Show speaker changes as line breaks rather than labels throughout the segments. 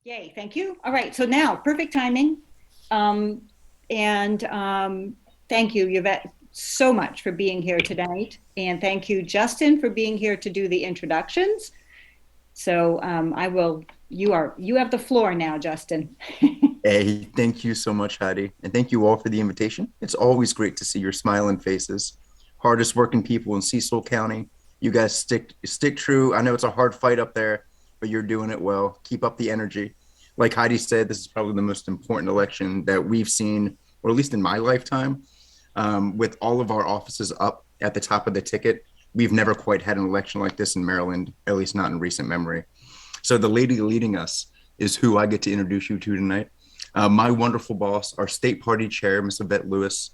Yay, thank you. All right, so now, perfect timing. Um, and thank you, Yvette, so much for being here tonight. And thank you, Justin, for being here to do the introductions. So you have the floor now, Justin.
Hey, thank you so much, Heidi. And thank you all for the invitation. It's always great to see your smiling faces. Hardest working people in Cecil County. You guys stick true. I know it's a hard fight up there, but you're doing it well. Keep up the energy. Like Heidi said, this is probably the most important election that we've seen, or at least in my lifetime. With all of our offices up at the top of the ticket, we've never quite had an election like this in Maryland, at least not in recent memory. So the lady leading us is who I get to introduce you to tonight. My wonderful boss, our state party chair, Miss Yvette Lewis.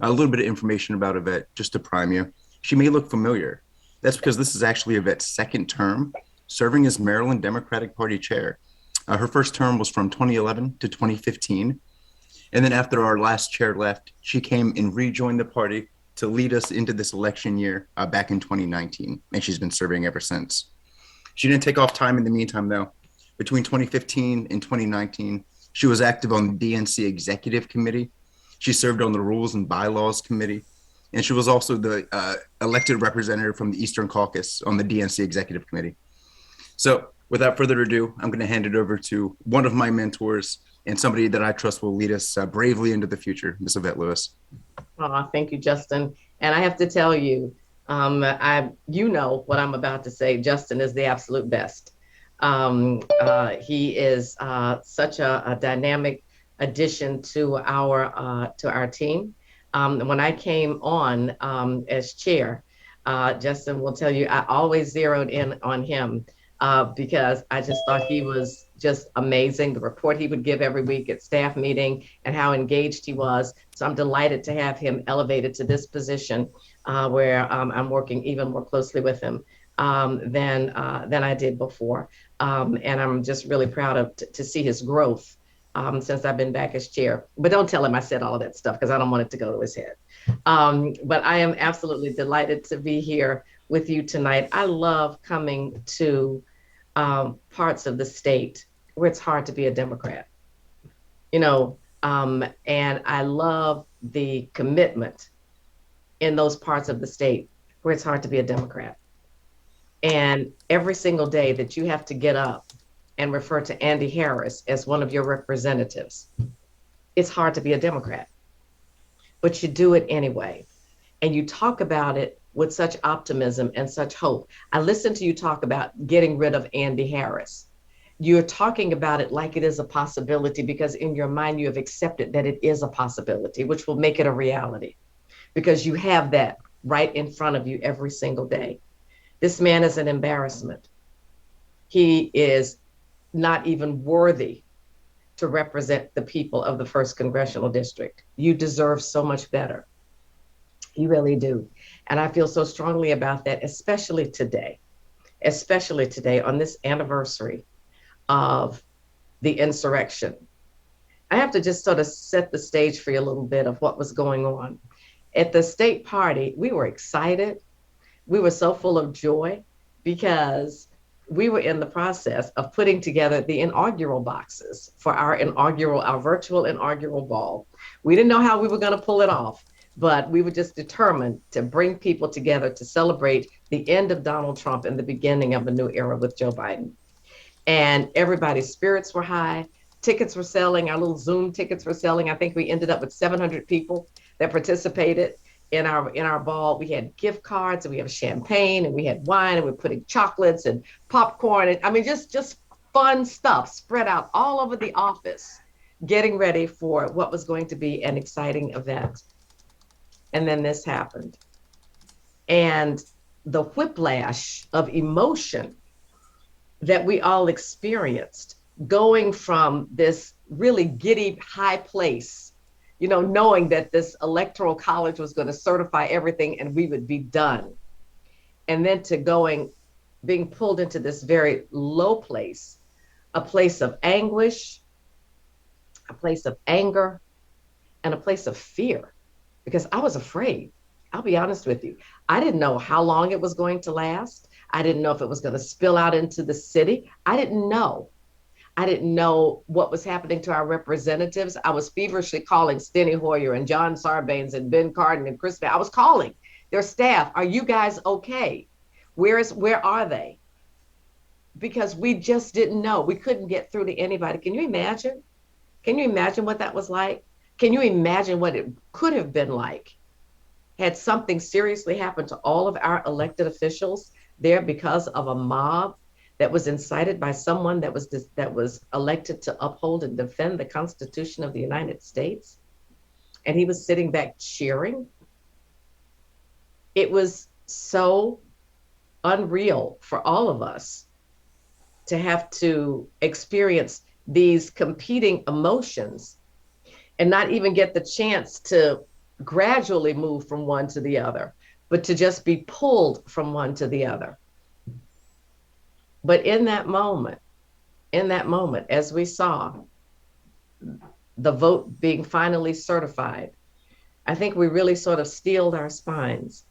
A little bit of information about Yvette, just to prime you. She may look familiar. That's because this is actually Yvette's second term serving as Maryland Democratic Party chair. Her first term was from 2011 to 2015. And then after our last chair left, she came and rejoined the party to lead us into this election year back in 2019. And she's been serving ever since. She didn't take off time in the meantime, though. Between 2015 and 2019, she was active on the DNC Executive Committee. She served on the Rules and Bylaws Committee. And she was also the elected representative from the Eastern Caucus on the DNC Executive Committee. So without further ado, I'm going to hand it over to one of my mentors and somebody that I trust will lead us bravely into the future, Miss Yvette Lewis.
Oh, thank you, Justin. And I have to tell you, you know what I'm about to say. Justin is the absolute best. He is such a dynamic addition to our team. When I came on as chair, Justin will tell you, I always zeroed in on him because I just thought he was just amazing. The report he would give every week at staff meeting and how engaged he was. So I'm delighted to have him elevated to this position where I'm working even more closely with him than I did before. And I'm just really proud to see his growth since I've been back as chair. But don't tell him I said all of that stuff because I don't want it to go to his head. But I am absolutely delighted to be here with you tonight. I love coming to parts of the state where it's hard to be a Democrat, and I love the commitment in those parts of the state where it's hard to be a Democrat. And every single day that you have to get up and refer to Andy Harris as one of your representatives, it's hard to be a Democrat, but you do it anyway. And you talk about it with such optimism and such hope. I listened to you talk about getting rid of Andy Harris. You're talking about it like it is a possibility because in your mind you have accepted that it is a possibility, which will make it a reality because you have that right in front of you every single day. This man is an embarrassment. He is not even worthy to represent the people of the 1st Congressional District. You deserve so much better. You really do. And I feel so strongly about that, especially today on this anniversary of the insurrection. I have to just sort of set the stage for you a little bit of what was going on. At the state party, we were excited. We were so full of joy because we were in the process of putting together the inaugural boxes for our virtual inaugural ball. We didn't know how we were going to pull it off, but we were just determined to bring people together to celebrate the end of Donald Trump and the beginning of a new era with Joe Biden. And everybody's spirits were high. Tickets were selling. Our little Zoom tickets were selling. I think we ended up with 700 people that participated in our ball. We had gift cards and we have champagne and we had wine and we're putting chocolates and popcorn. And I mean, just fun stuff spread out all over the office, getting ready for what was going to be an exciting event. And then this happened. And the whiplash of emotion that we all experienced going from this really giddy high place, knowing that this electoral college was going to certify everything and we would be done. And then to being pulled into this very low place, a place of anguish, a place of anger, and a place of fear, because I was afraid. I'll be honest with you. I didn't know how long it was going to last. I didn't know if it was going to spill out into the city. I didn't know. I didn't know what was happening to our representatives. I was feverishly calling Steny Hoyer and John Sarbanes and Ben Cardin and Chris. I was calling their staff. Are you guys okay? Where are they? Because we just didn't know. We couldn't get through to anybody. Can you imagine? Can you imagine what that was like? Can you imagine what it could have been like had something seriously happened to all of our elected officials there because of a mob that was incited by someone that was elected to uphold and defend the Constitution of the United States? And he was sitting back cheering. It was so unreal for all of us to have to experience these competing emotions and not even get the chance to gradually move from one to the other, but to just be pulled from one to the other. But in that moment, as we saw the vote being finally certified, I think we really sort of steeled our spines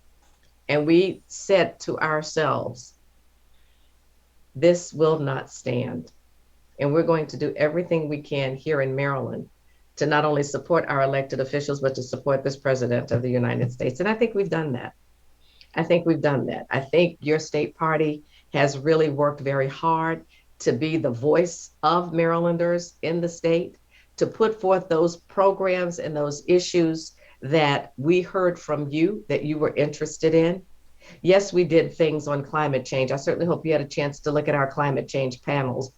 and we said to ourselves, this will not stand. And we're going to do everything we can here in Maryland to not only support our elected officials, but to support this president of the United States. And I think we've done that. I think your state party has really worked very hard to be the voice of Marylanders in the state, to put forth those programs and those issues that we heard from you that you were interested in. Yes, we did things on climate change. I certainly hope you had a chance to look at our climate change panels.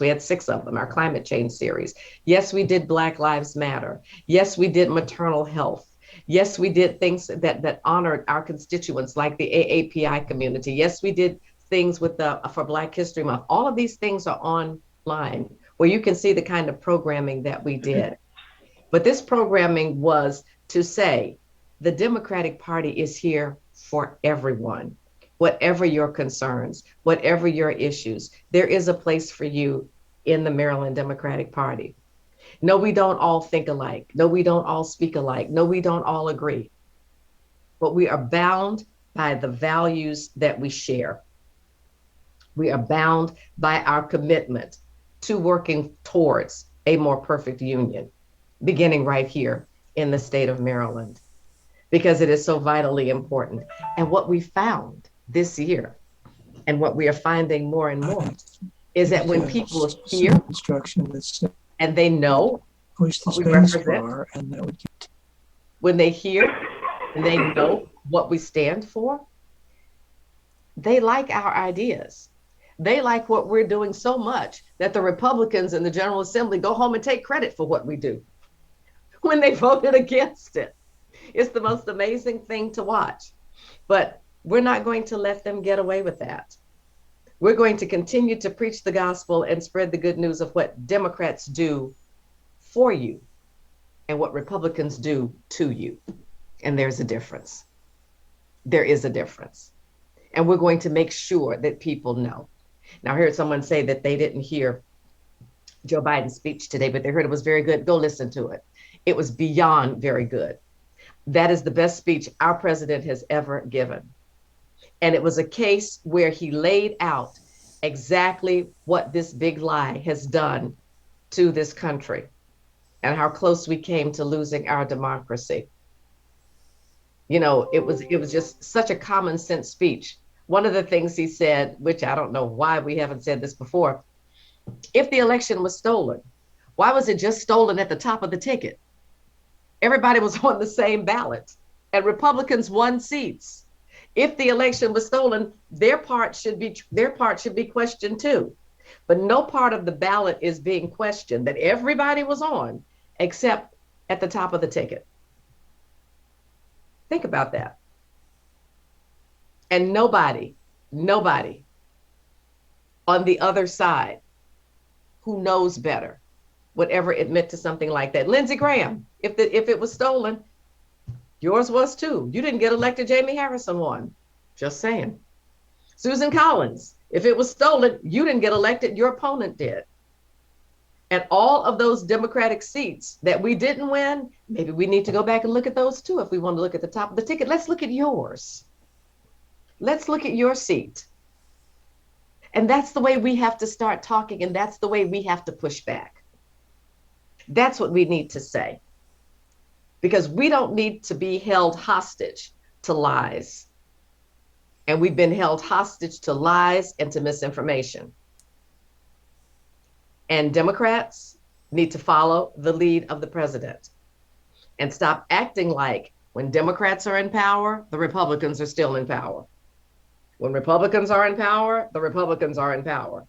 We had 6 of them, our climate change series. Yes, we did Black Lives Matter. Yes, we did maternal health. Yes, we did things that honored our constituents like the AAPI community. Yes, we did things for Black History Month. All of these things are online where you can see the kind of programming that we did. But this programming was to say the Democratic Party is here for everyone. Whatever your concerns, whatever your issues, there is a place for you in the Maryland Democratic Party. No, we don't all think alike. No, we don't all speak alike. No, we don't all agree. But we are bound by the values that we share. We are bound by our commitment to working towards a more perfect union, beginning right here in the state of Maryland, because it is so vitally important. And what we found this year, and what we are finding more and more, is that when people hear and they know what we represent, when they hear and they know what we stand for, they like our ideas. They like what we're doing so much that the Republicans in the General Assembly go home and take credit for what we do when they voted against it. It's the most amazing thing to watch. But we're not going to let them get away with that. We're going to continue to preach the gospel and spread the good news of what Democrats do for you and what Republicans do to you. And there's a difference. There is a difference. And we're going to make sure that people know. Now, I heard someone say that they didn't hear Joe Biden's speech today, but they heard it was very good. Go listen to it. It was beyond very good. That is the best speech our president has ever given. And it was a case where he laid out exactly what this big lie has done to this country and how close we came to losing our democracy. You know, it was just such a common sense speech. One of the things he said, which I don't know why we haven't said this before, if the election was stolen, why was it just stolen at the top of the ticket? Everybody was on the same ballot and Republicans won seats. If the election was stolen, their part should be questioned too. But no part of the ballot is being questioned that everybody was on except at the top of the ticket. Think about that. And nobody on the other side who knows better would ever admit to something like that. Lindsey Graham, if it was stolen, yours was too. You didn't get elected, Jamie Harrison won. Just saying. Susan Collins, if it was stolen, you didn't get elected, your opponent did. And all of those Democratic seats that we didn't win, maybe we need to go back and look at those too if we want to look at the top of the ticket. Let's look at yours. Let's look at your seat. And that's the way we have to start talking, and that's the way we have to push back. That's what we need to say. Because we don't need to be held hostage to lies. And we've been held hostage to lies and to misinformation. And Democrats need to follow the lead of the president and stop acting like when Democrats are in power, the Republicans are still in power. When Republicans are in power, the Republicans are in power.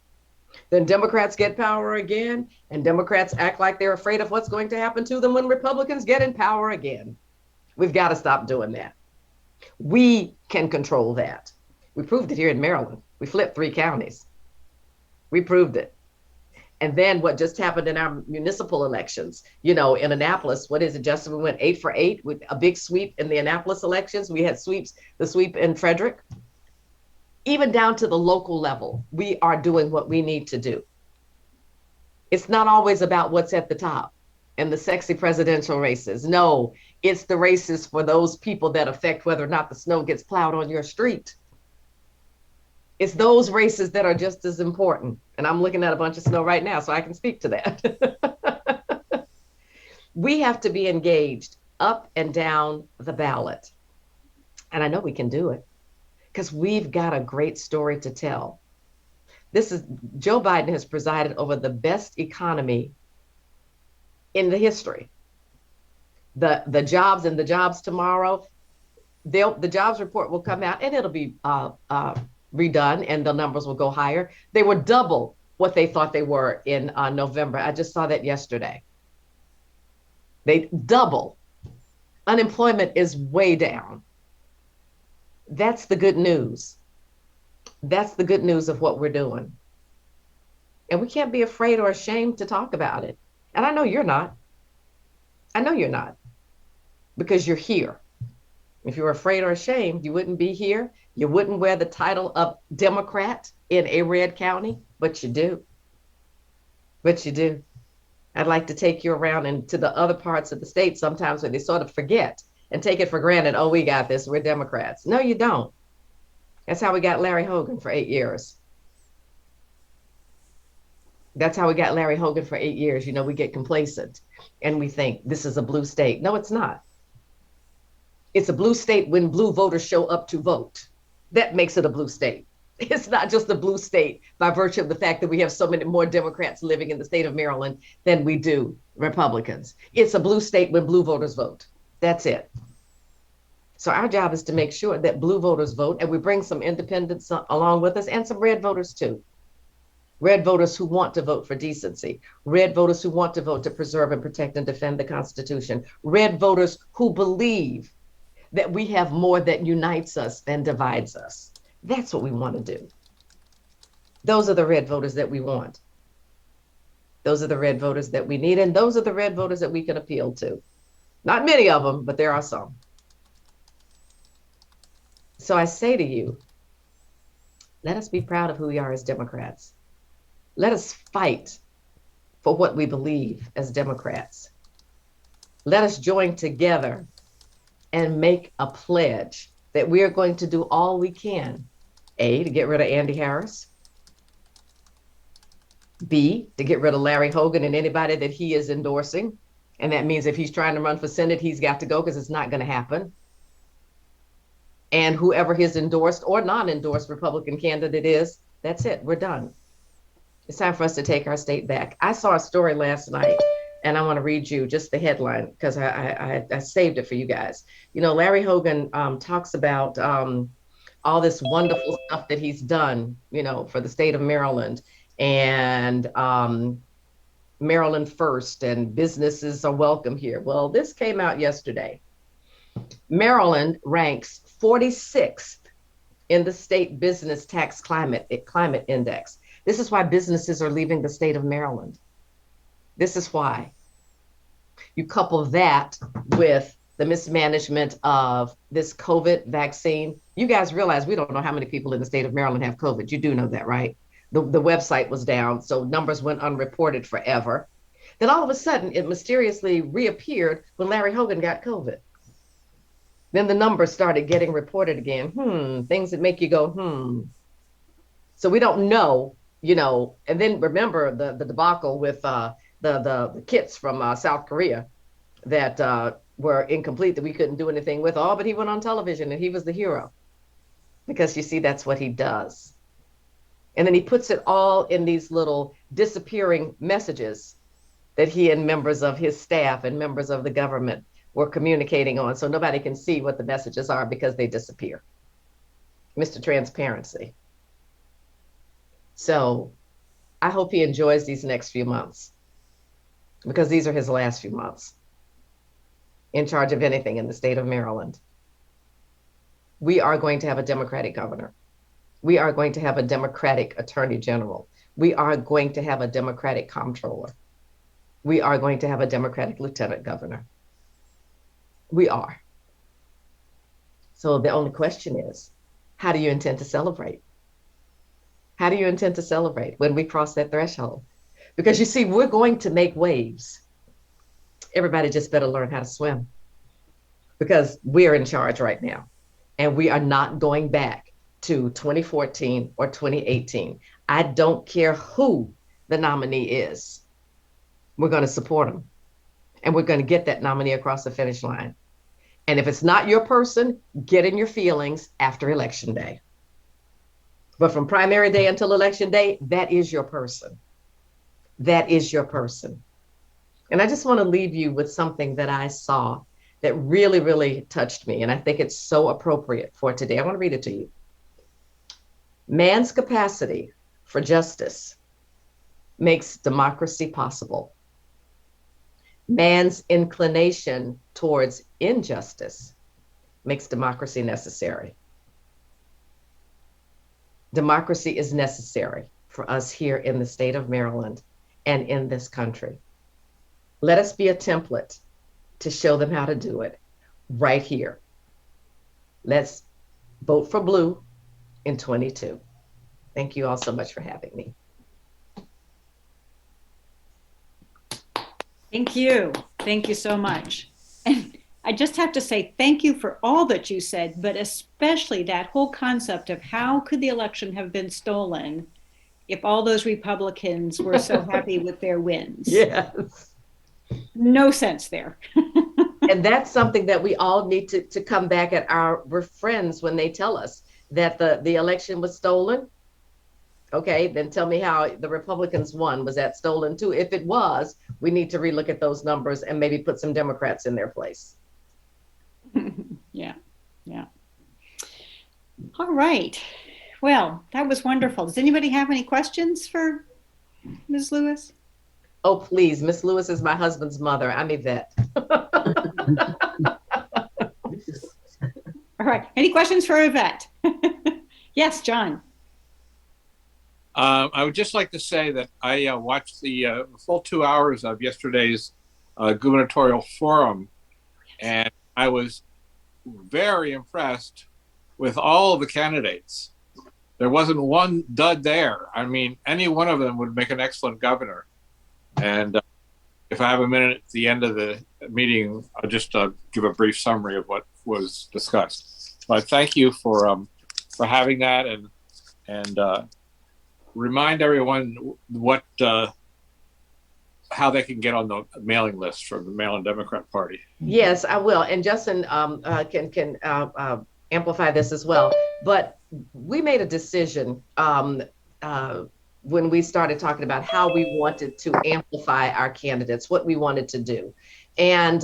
Then Democrats get power again, and Democrats act like they're afraid of what's going to happen to them when Republicans get in power again. We've got to stop doing that. We can control that. We proved it here in Maryland. We flipped 3 counties. We proved it. And then what just happened in our municipal elections, in Annapolis, what is it, Justin? We went 8 for 8 with a big sweep in the Annapolis elections. We had the sweep in Frederick. Even down to the local level, we are doing what we need to do. It's not always about what's at the top and the sexy presidential races. No, it's the races for those people that affect whether or not the snow gets plowed on your street. It's those races that are just as important. And I'm looking at a bunch of snow right now, so I can speak to that. We have to be engaged up and down the ballot. And I know we can do it because we've got a great story to tell. Joe Biden has presided over the best economy in the history. The jobs and the jobs tomorrow, the jobs report will come out and it'll be redone and the numbers will go higher. They were double what they thought they were in November. I just saw that yesterday. They double. Unemployment is way down. That's the good news. That's the good news of what we're doing. And we can't be afraid or ashamed to talk about it. And I know you're not. I know you're not, because you're here. If you were afraid or ashamed, you wouldn't be here. You wouldn't wear the title of Democrat in a red county, but you do. But you do. I'd like to take you around into the other parts of the state sometimes where they sort of forget and take it for granted. Oh, we got this. We're Democrats. No, you don't. That's how we got Larry Hogan for 8 years. That's how we got Larry Hogan for 8 years. We get complacent and we think this is a blue state. No, it's not. It's a blue state when blue voters show up to vote. That makes it a blue state. It's not just a blue state by virtue of the fact that we have so many more Democrats living in the state of Maryland than we do Republicans. It's a blue state when blue voters vote. That's it. So our job is to make sure that blue voters vote, and we bring some independents along with us and some red voters too. Red voters who want to vote for decency. Red voters who want to vote to preserve and protect and defend the Constitution. Red voters who believe that we have more that unites us than divides us. That's what we want to do. Those are the red voters that we want. Those are the red voters that we need, and those are the red voters that we can appeal to. Not many of them, but there are some. So I say to you, let us be proud of who we are as Democrats. Let us fight for what we believe as Democrats. Let us join together and make a pledge that we are going to do all we can. A, to get rid of Andy Harris. B, to get rid of Larry Hogan and anybody that he is endorsing. And that means if he's trying to run for Senate, he's got to go because it's not going to happen. And whoever his endorsed or non-endorsed Republican candidate is, that's it. We're done. It's time for us to take our state back. I saw a story last night, and I want to read you just the headline because I saved it for you guys. Larry Hogan talks about all this wonderful stuff that he's done, for the state of Maryland, and Maryland first, and businesses are welcome here. Well, this came out yesterday. Maryland ranks 46th in the state business tax climate index. This is why businesses are leaving the state of Maryland. This is why. You couple that with the mismanagement of this COVID vaccine. You guys realize we don't know how many people in the state of Maryland have COVID. You do know that, right? The website was down, so numbers went unreported forever. Then all of a sudden, it mysteriously reappeared when Larry Hogan got COVID. Then the numbers started getting reported again. Things that make you go, So we don't know, and then remember the debacle with the kits from South Korea that were incomplete, that we couldn't do anything with. Oh, but he went on television and he was the hero. Because you see, that's what he does. And then he puts it all in these little disappearing messages that he and members of his staff and members of the government were communicating on. So nobody can see what the messages are because they disappear. Mr. Transparency. So I hope he enjoys these next few months, because these are his last few months in charge of anything in the state of Maryland. We are going to have a Democratic governor. We are going to have a Democratic attorney general. We are going to have a Democratic comptroller. We are going to have a Democratic lieutenant governor. We are. So the only question is, how do you intend to celebrate? How do you intend to celebrate when we cross that threshold? Because you see, we're going to make waves. Everybody just better learn how to swim, because we're in charge right now. And we are not going back to 2014 or 2018. I don't care who the nominee is. We're going to support them. And we're going to get that nominee across the finish line. And if it's not your person, get in your feelings after Election Day. But from primary day until Election Day, that is your person. That is your person. And I just want to leave you with something that I saw that really, really touched me. And I think it's so appropriate for today. I want to read it to you. Man's capacity for justice makes democracy possible. Man's inclination towards injustice makes democracy necessary. Democracy is necessary for us here in the state of Maryland and in this country. Let us be a template to show them how to do it right here. Let's vote for blue in 22. Thank you all so much for having me.
Thank you. Thank you so much. And I just have to say thank you for all that you said, but especially that whole concept of how could the election have been stolen if all those Republicans were so happy with their wins?
Yes.
No sense there.
And that's something that we all need to come back at our friends when they tell us that the election was stolen. Okay, then tell me how the Republicans won. Was that stolen too? If it was, we need to relook at those numbers and maybe put some Democrats in their place.
Yeah. All right. Well, that was wonderful. Does anybody have any questions for Ms. Lewis?
Oh, please. Miss Lewis is my husband's mother. I'm Yvette.
All right. Any questions for Yvette? Yes, John.
I would just like to say that I watched the full 2 hours of yesterday's gubernatorial forum, and I was very impressed with all of the candidates. There wasn't one dud there. I mean, any one of them would make an excellent governor. And if I have a minute at the end of the meeting, I'll just give a brief summary of what was discussed. But thank you for having that, and remind everyone what how they can get on the mailing list from the Maryland Democrat Party.
Yes, I will. And Justin can amplify this as well. But we made a decision when we started talking about how we wanted to amplify our candidates, what we wanted to do. And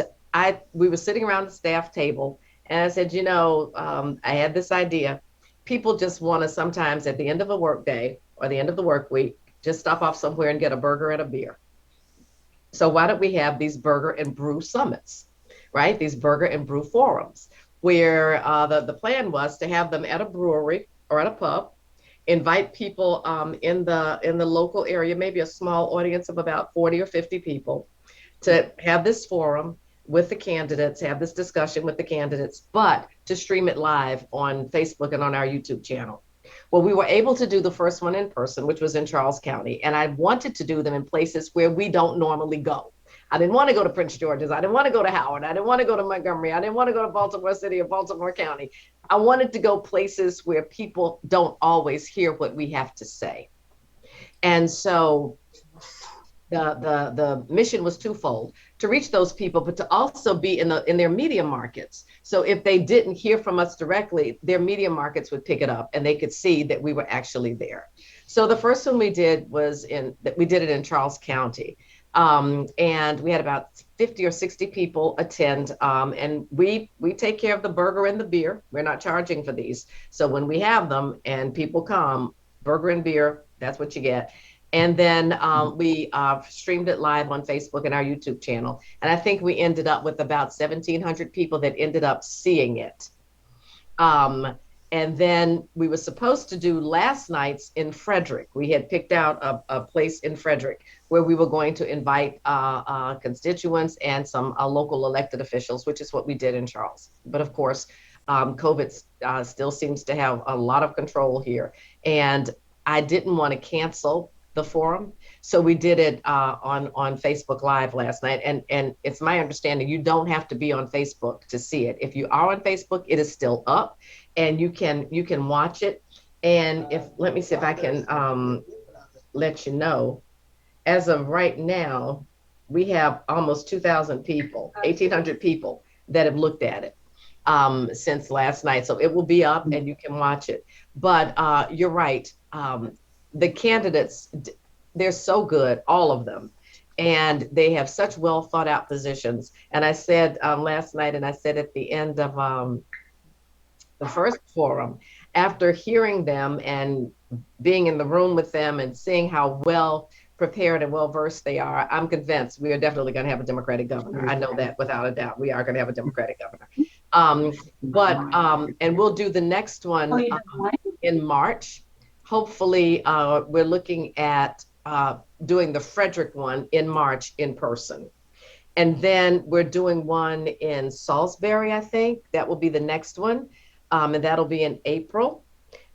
we were sitting around the staff table, and I said, I had this idea. People just want to sometimes at the end of a work day or the end of the work week, just stop off somewhere and get a burger and a beer. So why don't we have these burger and brew summits, right? These burger and brew forums, where the plan was to have them at a brewery or at a pub, invite people in the local area, maybe a small audience of about 40 or 50 people, to have this forum with the candidates, have this discussion with the candidates, but to stream it live on Facebook and on our YouTube channel. Well, we were able to do the first one in person, which was in Charles County. And I wanted to do them in places where we don't normally go. I didn't want to go to Prince George's. I didn't want to go to Howard. I didn't want to go to Montgomery. I didn't want to go to Baltimore City or Baltimore County. I wanted to go places where people don't always hear what we have to say. And so the mission was twofold: to reach those people, but to also be in their media markets. So if they didn't hear from us directly, their media markets would pick it up and they could see that we were actually there. So the first one we did was we did it in Charles County. And we had about 50 or 60 people attend. And we take care of the burger and the beer. We're not charging for these. So when we have them and people come, burger and beer, that's what you get. And then we streamed it live on Facebook and our YouTube channel. And I think we ended up with about 1,700 people that ended up seeing it. And then we were supposed to do last night's in Frederick. We had picked out a place in Frederick where we were going to invite constituents and some local elected officials, which is what we did in Charles. But of course, COVID still seems to have a lot of control here. And I didn't want to cancel the forum. So we did it on Facebook Live last night. And it's my understanding you don't have to be on Facebook to see it. If you are on Facebook, it is still up and you can watch it. And let me see if I can let you know. As of right now, we have almost 2,000 people, 1,800 people that have looked at it since last night. So it will be up and you can watch it. But you're right. The candidates, they're so good, all of them. And they have such well thought out positions. And I said last night, and I said at the end of the first forum, after hearing them and being in the room with them and seeing how well prepared and well versed they are, I'm convinced we are definitely going to have a Democratic governor. I know that without a doubt. We are going to have a Democratic governor. And we'll do the next one in March. Hopefully, we're looking at doing the Frederick one in March in person. And then we're doing one in Salisbury, I think. That will be the next one. And that'll be in April.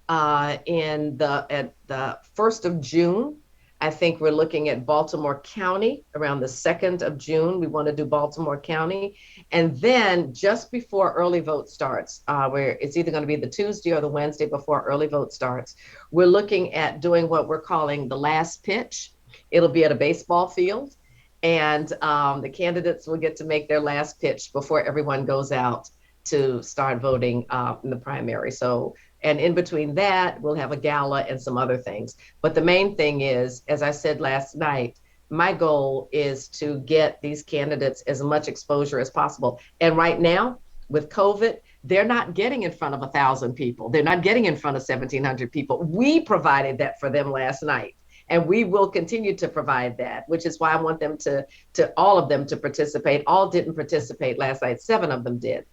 At the 1st of June, I think we're looking at Baltimore County around the 2nd of June. We want to do Baltimore County. And then just before early vote starts, where it's either going to be the Tuesday or the Wednesday before early vote starts, we're looking at doing what we're calling the last pitch. It'll be at a baseball field. And the candidates will get to make their last pitch before everyone goes out to start voting in the primary. And in between that, we'll have a gala and some other things. But the main thing is, as I said last night, my goal is to get these candidates as much exposure as possible. And right now, with COVID, they're not getting in front of 1,000 people. They're not getting in front of 1,700 people. We provided that for them last night. And we will continue to provide that, which is why I want them to all of them to participate. All didn't participate last night. 7 of them did.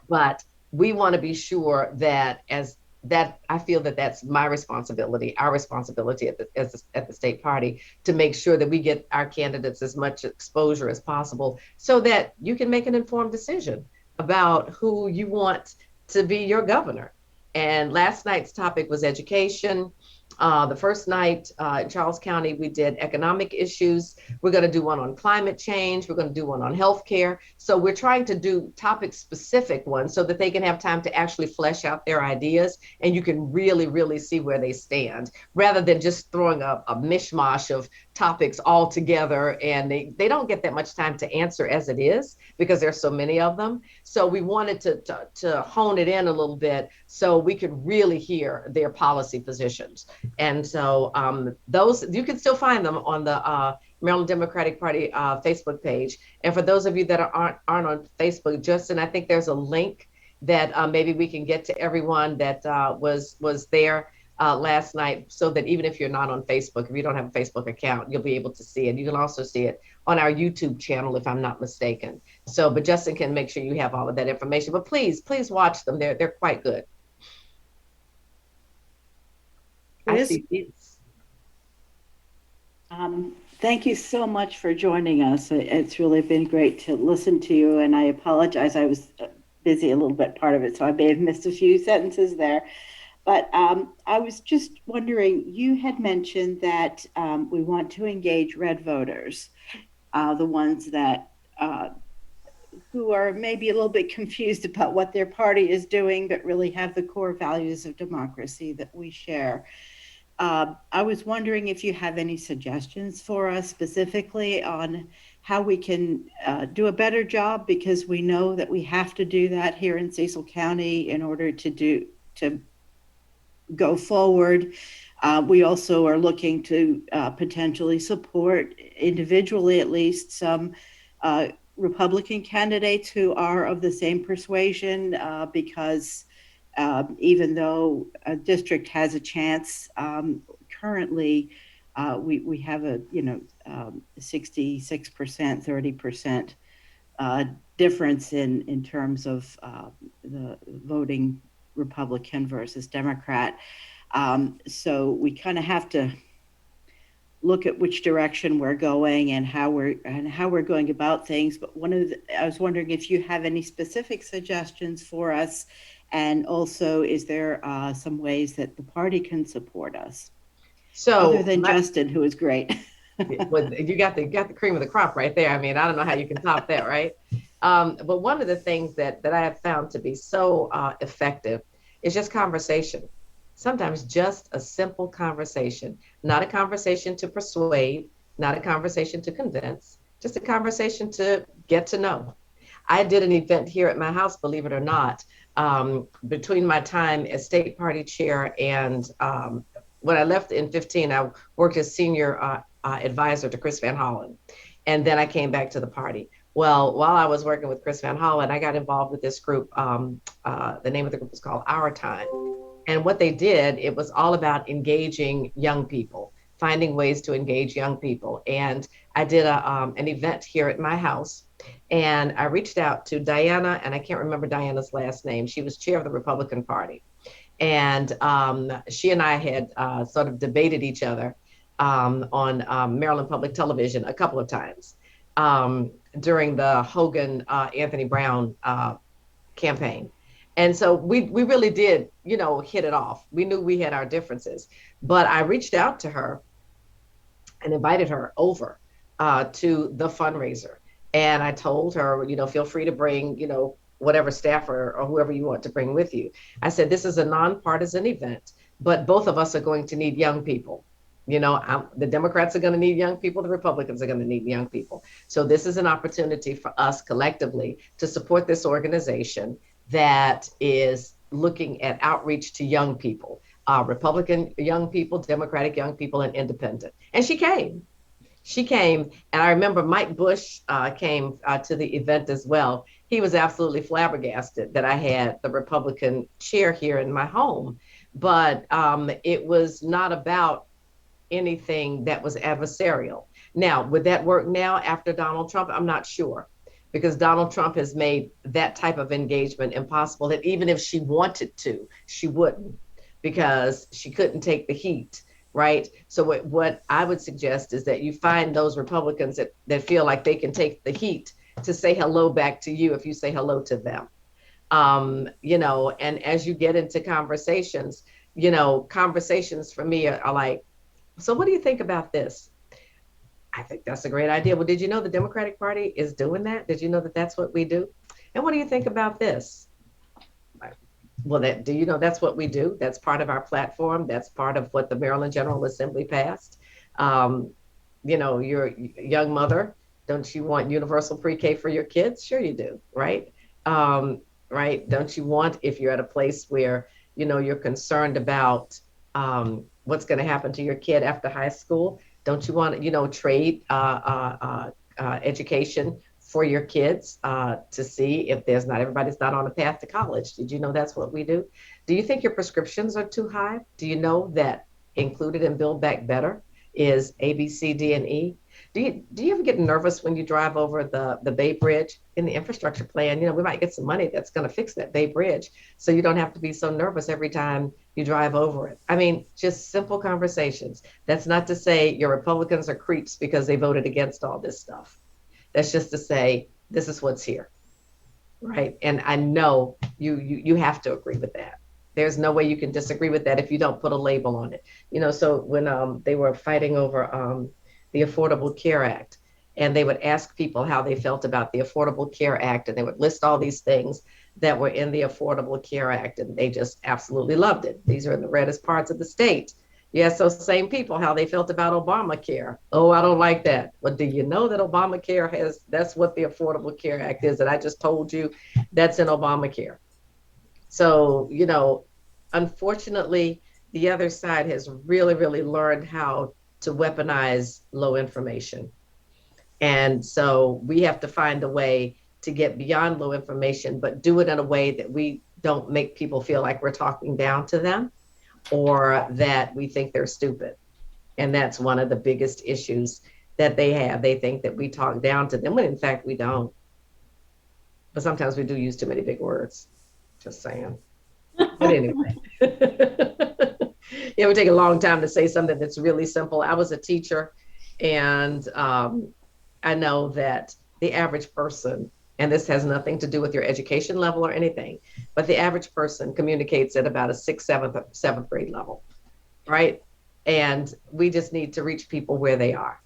But we want to be sure that I feel that that's my responsibility, our responsibility at the state party, to make sure that we get our candidates as much exposure as possible so that you can make an informed decision about who you want to be your governor. And last night's topic was education. The first night in Charles County, we did economic issues. We're going to do one on climate change. We're going to do one on healthcare. So we're trying to do topic specific ones so that they can have time to actually flesh out their ideas and you can really, really see where they stand rather than just throwing a mishmash of topics all together. And they don't get that much time to answer as it is because there's so many of them. So we wanted to hone it in a little bit so we could really hear their policy positions. And so those, you can still find them on the Maryland Democratic Party Facebook page. And for those of you that aren't on Facebook, Justin, I think there's a link that maybe we can get to everyone that was there last night so that even if you're not on Facebook, if you don't have a Facebook account, you'll be able to see it. You can also see it on our YouTube channel, if I'm not mistaken. So, but Justin can make sure you have all of that information. But please watch them. They're quite good. I see this.
Thank you so much for joining us. It's really been great to listen to you, and I apologize. I was busy a little bit part of it, so I may have missed a few sentences there. But I was just wondering, you had mentioned that we want to engage red voters, the ones that who are maybe a little bit confused about what their party is doing, but really have the core values of democracy that we share. I was wondering if you have any suggestions for us specifically on how we can do a better job, because we know that we have to do that here in Cecil County in order to go forward. We also are looking to potentially support individually, at least, some Republican candidates who are of the same persuasion, because even though a district has a chance, currently we have a 66%, 30% difference in terms of the voting Republican versus Democrat. So we kind of have to look at which direction we're going and how we're going about things. But I was wondering if you have any specific suggestions for us, and also is there some ways that the party can support us,
So
other than Justin, who is great.
well, you got the cream of the crop right there. I mean, I don't know how you can top that, right? But one of the things that I have found to be so effective is just conversation. Sometimes just a simple conversation, not a conversation to persuade, not a conversation to convince, just a conversation to get to know. I did an event here at my house, believe it or not, between my time as state party chair and when I left in 15, I worked as senior advisor to Chris Van Hollen. And then I came back to the party. Well, while I was working with Chris Van Hollen, I got involved with this group. The name of the group was called Our Time. And what they did, it was all about engaging young people, finding ways to engage young people. And I did an event here at my house. And I reached out to Diana, and I can't remember Diana's last name. She was chair of the Republican Party. And she and I had sort of debated each other on Maryland Public Television a couple of times during the Hogan Anthony Brown campaign. And so we really did, hit it off. We knew we had our differences, but I reached out to her and invited her over to the fundraiser. And I told her, feel free to bring, whatever staffer or whoever you want to bring with you. I said, this is a nonpartisan event, but both of us are going to need young people. The Democrats are going to need young people. The Republicans are going to need young people. So this is an opportunity for us collectively to support this organization that is looking at outreach to young people, Republican young people, Democratic young people, and independent. And she came. And I remember Mike Bush came to the event as well. He was absolutely flabbergasted that I had the Republican chair here in my home. But it was not about anything that was adversarial. Now, would that work now after Donald Trump? I'm not sure, because Donald Trump has made that type of engagement impossible, that even if she wanted to, she wouldn't, because she couldn't take the heat, right? So what I would suggest is that you find those Republicans that feel like they can take the heat to say hello back to you if you say hello to them. And as you get into conversations, conversations for me are like, so what do you think about this? I think that's a great idea. Well, did you know the Democratic Party is doing that? Did you know that that's what we do? And what do you think about this? Well, do you know that's what we do? That's part of our platform. That's part of what the Maryland General Assembly passed. You're a young mother. Don't you want universal pre-K for your kids? Sure you do, right? Right? Don't you want, if you're at a place where, you're concerned about what's going to happen to your kid after high school? Don't you want, trade education for your kids to see if everybody's not on a path to college? Did you know that's what we do? Do you think your prescriptions are too high? Do you know that included in Build Back Better is A, B, C, D, and E? Do you ever get nervous when you drive over the Bay Bridge? In the infrastructure plan, we might get some money that's going to fix that Bay Bridge, so you don't have to be so nervous every time you drive over it. I mean, just simple conversations. That's not to say your Republicans are creeps because they voted against all this stuff. That's just to say, this is what's here, right? And I know you have to agree with that. There's no way you can disagree with that if you don't put a label on it. So when they were fighting over the Affordable Care Act, and they would ask people how they felt about the Affordable Care Act, and they would list all these things that were in the Affordable Care Act, and they just absolutely loved it. These are in the reddest parts of the state. Yes, those same people, how they felt about Obamacare. Oh, I don't like that. Well, do you know that Obamacare that's what the Affordable Care Act is that I just told you, that's in Obamacare. So, unfortunately, the other side has really, really learned how to weaponize low information. And so we have to find a way to get beyond low information, but do it in a way that we don't make people feel like we're talking down to them or that we think they're stupid. And that's one of the biggest issues that they have. They think that we talk down to them when in fact we don't. But sometimes we do use too many big words. Just saying. But anyway, it would take a long time to say something that's really simple. I was a teacher, and I know that the average person, and this has nothing to do with your education level or anything, but the average person communicates at about a 6th, 7th, 7th grade level, right? And we just need to reach people where they are.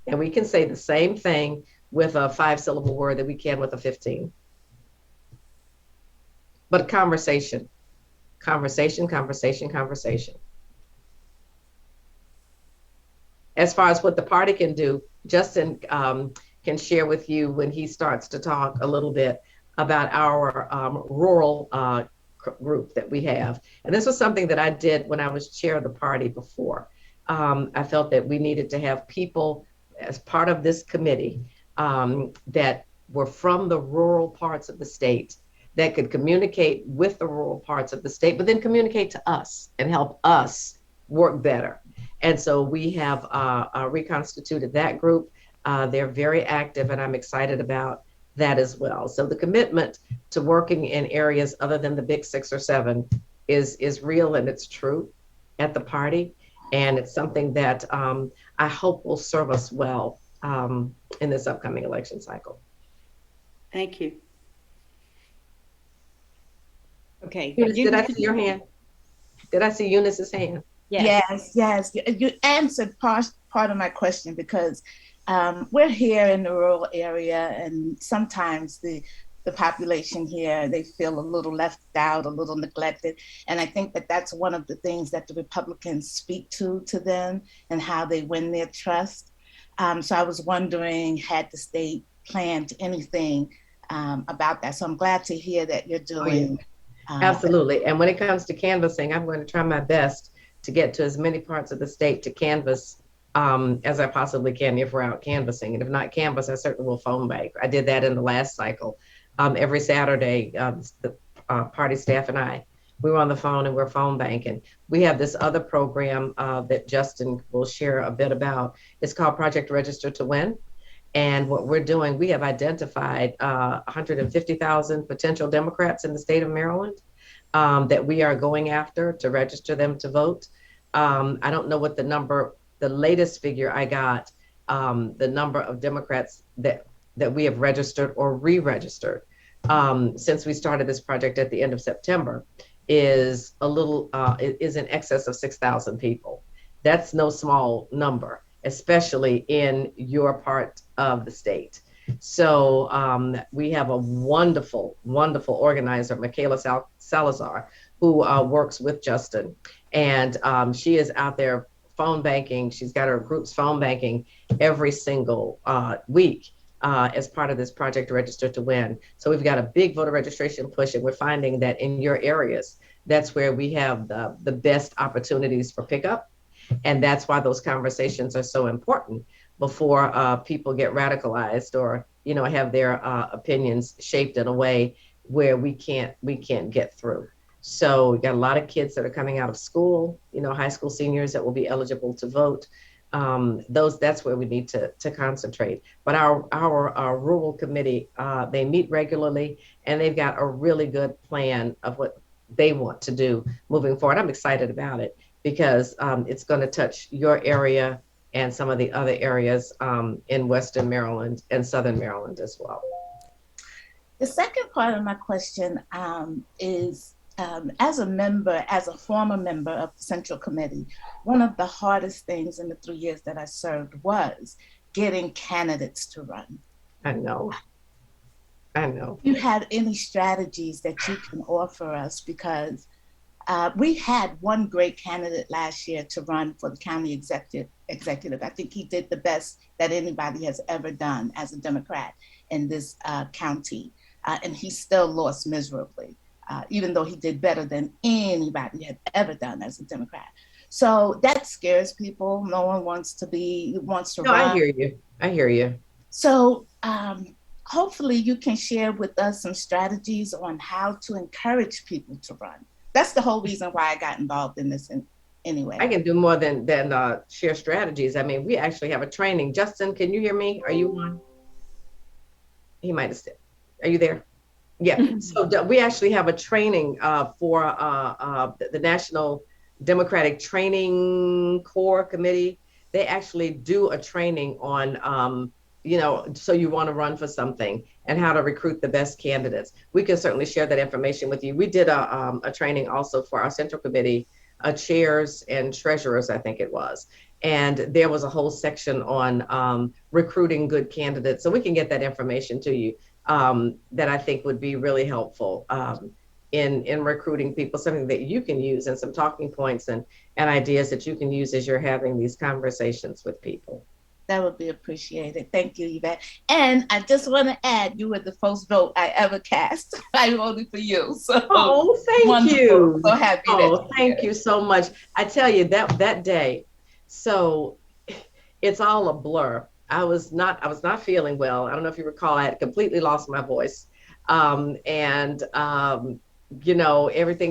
And we can say the same thing with a 5-syllable word that we can with a 15. But conversation. As far as what the party can do, Justin can share with you when he starts to talk a little bit about our rural group that we have. And this was something that I did when I was chair of the party before. I felt that we needed to have people as part of this committee that were from the rural parts of the state that could communicate with the rural parts of the state, but then communicate to us and help us work better. And so we have reconstituted that group. They're very active, and I'm excited about that as well. So the commitment to working in areas other than the big 6 or 7 is real, and it's true at the party. And it's something that I hope will serve us well in this upcoming election cycle.
Thank you.
Okay.
Eunice, did I see your hand? Did I see Eunice's hand?
Yes. You answered part of my question, because we're here in the rural area, and sometimes the population here, they feel a little left out, a little neglected. And I think that that's one of the things that the Republicans speak to them and how they win their trust. So I was wondering, had the state planned anything about that? So I'm glad to hear that you're doing.
Absolutely. And when it comes to canvassing, I'm going to try my best to get to as many parts of the state to canvass as I possibly can if we're out canvassing. And if not canvass, I certainly will phone bank. I did that in the last cycle. Every Saturday, the party staff and I, we were on the phone and we're phone banking. We have this other program that Justin will share a bit about. It's called Project Register to Win. And what we're doing, we have identified 150,000 potential Democrats in the state of Maryland that we are going after to register them to vote. I don't know what the latest figure I got, the number of Democrats that we have registered or re-registered since we started this project at the end of September is is in excess of 6,000 people. That's no small number, especially in your part of the state. So we have a wonderful, wonderful organizer, Michaela Salazar, who works with Justin. And she is out there phone banking. She's got her groups phone banking every single week as part of this Project Register to Win. So we've got a big voter registration push, and we're finding that in your areas, that's where we have the best opportunities for pickup. And that's why those conversations are so important before people get radicalized or, have their opinions shaped in a way where we can't get through. So we've got a lot of kids that are coming out of school, high school seniors that will be eligible to vote. That's where we need to concentrate. But our rural committee, they meet regularly, and they've got a really good plan of what they want to do moving forward. I'm excited about it because it's going to touch your area and some of the other areas in Western Maryland and Southern Maryland as well.
The second part of my question is, as a member, as a former member of the Central Committee, one of the hardest things in the 3 years that I served was getting candidates to run.
I know. I know.
Do you have any strategies that you can offer us? Because we had one great candidate last year to run for the county executive. I think he did the best that anybody has ever done as a Democrat in this county. And he still lost miserably, even though he did better than anybody had ever done as a Democrat. So that scares people. No one wants to
No,
run.
I hear you. I hear you.
So hopefully you can share with us some strategies on how to encourage people to run. That's the whole reason why I got involved in this anyway.
I can do more than share strategies. I mean, we actually have a training. Justin, can you hear me? Are you on? He might have said, are you there? Yeah. So we actually have a training for the National Democratic Training Corps Committee. They actually do a training on, so you want to run for something and how to recruit the best candidates. We can certainly share that information with you. We did a training also for our Central Committee chairs and treasurers, I think it was. And there was a whole section on recruiting good candidates. So we can get that information to you that I think would be really helpful in recruiting people, something that you can use and some talking points and ideas that you can use as you're having these conversations with people.
That would be appreciated. Thank you, Yvette. And I just want to add, you were the first vote I ever cast. I voted for you. So
thank
wonderful.
you.
So happy.
Thank you so much. I tell you that day, so it's all a blur. I was not feeling well. I don't know if you recall, I had completely lost my voice. Everything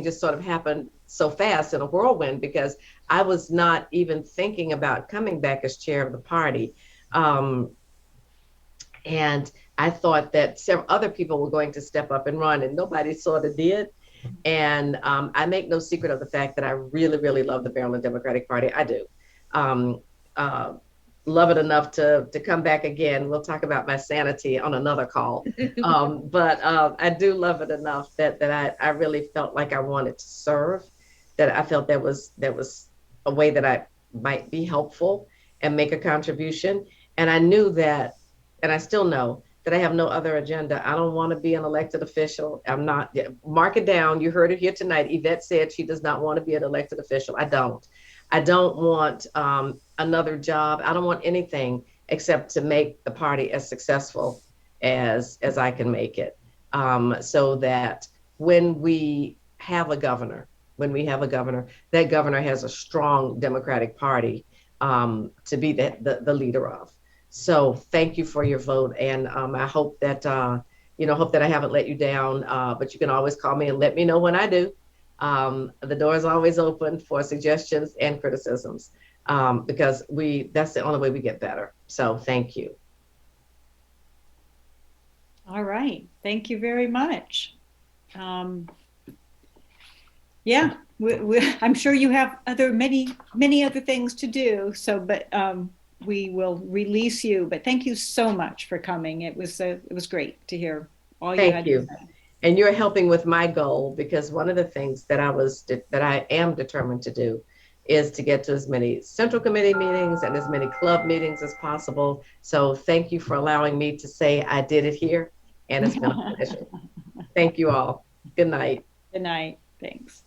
just sort of happened so fast in a whirlwind because I was not even thinking about coming back as chair of the party. And I thought that several other people were going to step up and run, and nobody sort of did. And I make no secret of the fact that I really, really love the Maryland Democratic Party. I do. Love it enough to come back again. We'll talk about my sanity on another call. But I do love it enough that I really felt like I wanted to serve, that I felt that was a way that I might be helpful and make a contribution. And I knew that, and I still know that I have no other agenda. I don't want to be an elected official. I'm not, mark it down. You heard it here tonight. Yvette said she does not want to be an elected official. I don't want another job. I don't want anything except to make the party as successful as I can make it. So that when we have a governor, that governor has a strong Democratic Party to be the leader of. So thank you for your vote. And I hope that, I haven't let you down, but you can always call me and let me know when I do. The door is always open for suggestions and criticisms because that's the only way we get better. So thank you.
All right. Thank you very much. I'm sure you have many other things to do. So, but we will release you. But thank you so much for coming. It was great to hear all you had to say.
And you're helping with my goal, because one of the things that I am determined to do is to get to as many Central Committee meetings and as many club meetings as possible. So thank you for allowing me to say I did it here, and it's been a pleasure. Thank you all. Good night.
Good night. Thanks.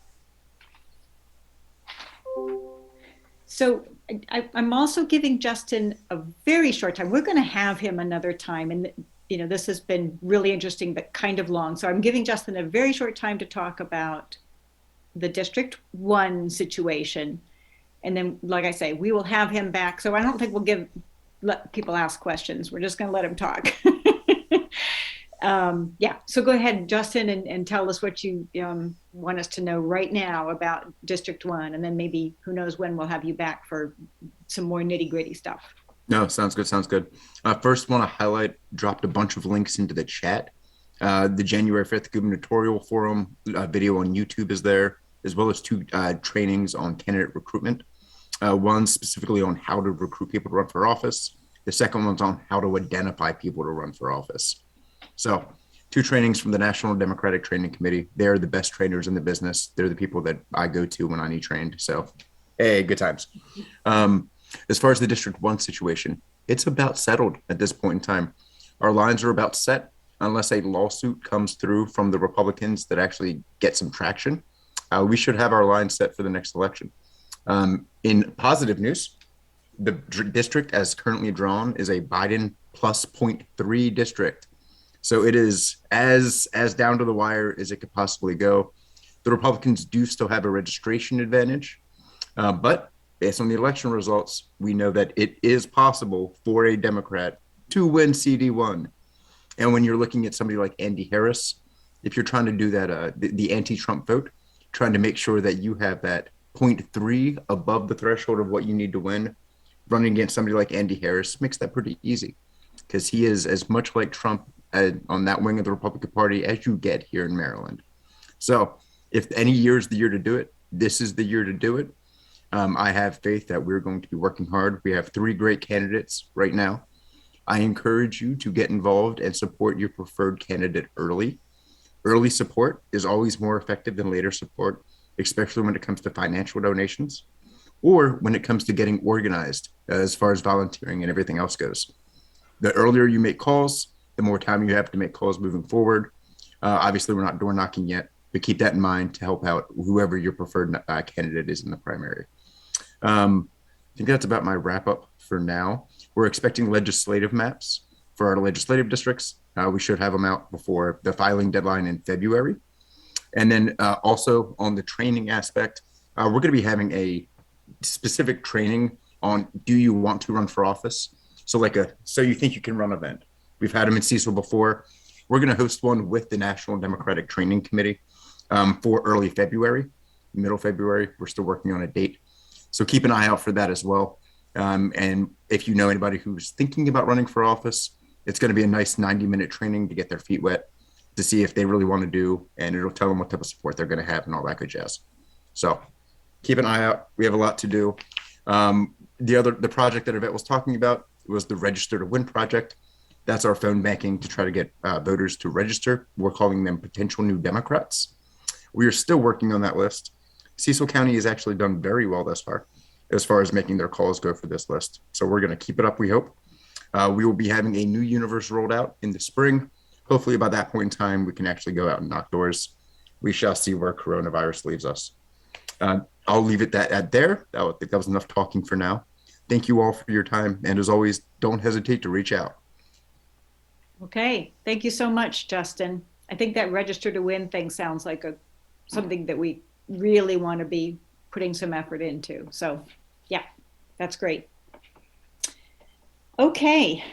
So I'm also giving Justin a very short time. We're going to have him another time, and this has been really interesting, but kind of long. So I'm giving Justin a very short time to talk about the District 1 situation. And then, like I say, we will have him back. So I don't think we'll let people ask questions. We're just going to let him talk. So go ahead, Justin, and tell us what you want us to know right now about District 1. And then maybe, who knows when, we'll have you back for some more nitty-gritty stuff.
No, sounds good. Sounds good. First, want to highlight, dropped a bunch of links into the chat. The January 5th gubernatorial forum video on YouTube is there, as well as 2 trainings on candidate recruitment. One specifically on how to recruit people to run for office. The second one's on how to identify people to run for office. So 2 trainings from the National Democratic Training Committee. They're the best trainers in the business. They're the people that I go to when I need trained. So, hey, good times. As far as the District 1 situation, it's about settled at this point in time. Our lines are about set unless a lawsuit comes through from the Republicans that actually get some traction. We should have our line set for the next election. In positive news, the district as currently drawn is a Biden plus 0.3 district. So it is as down to the wire as it could possibly go. The Republicans do still have a registration advantage, but based on the election results, we know that it is possible for a Democrat to win CD1. And when you're looking at somebody like Andy Harris, if you're trying to do that, the anti-Trump vote, trying to make sure that you have that 0.3 above the threshold of what you need to win, running against somebody like Andy Harris makes that pretty easy, because he is as much like Trump on that wing of the Republican Party as you get here in Maryland. So if any year is the year to do it, this is the year to do it. I have faith that we're going to be working hard. We have 3 great candidates right now. I encourage you to get involved and support your preferred candidate early. Early support is always more effective than later support, especially when it comes to financial donations or when it comes to getting organized as far as volunteering and everything else goes. The earlier you make calls, the more time you have to make calls moving forward. Obviously, we're not door knocking yet, but keep that in mind to help out whoever your preferred candidate is in the primary. I think that's about my wrap up for now. We're expecting legislative maps for our legislative districts. We should have them out before the filing deadline in February. And then also on the training aspect, we're going to be having a specific training on, do you want to run for office? So so you think you can run event. We've had them in Cecil before. We're going to host one with the National Democratic Training Committee for early February, middle February. We're still working on a date. So keep an eye out for that as well. And if you know anybody who's thinking about running for office, it's going to be a nice 90-minute training to get their feet wet, to see if they really want to do, and it'll tell them what type of support they're going to have and all that good jazz. So keep an eye out. We have a lot to do. The project that Yvette was talking about was the Register to Win project. That's our phone banking to try to get voters to register. We're calling them potential new Democrats. We are still working on that list. Cecil County has actually done very well thus far as making their calls go for this list. So we're going to keep it up, we hope. We will be having a new universe rolled out in the spring. Hopefully by that point in time, we can actually go out and knock doors. We shall see where coronavirus leaves us. I'll leave it at there. I think that was enough talking for now. Thank you all for your time. And as always, don't hesitate to reach out.
Okay, thank you so much, Justin. I think that Register to Win thing sounds like something that we really want to be putting some effort into. So yeah, that's great. Okay.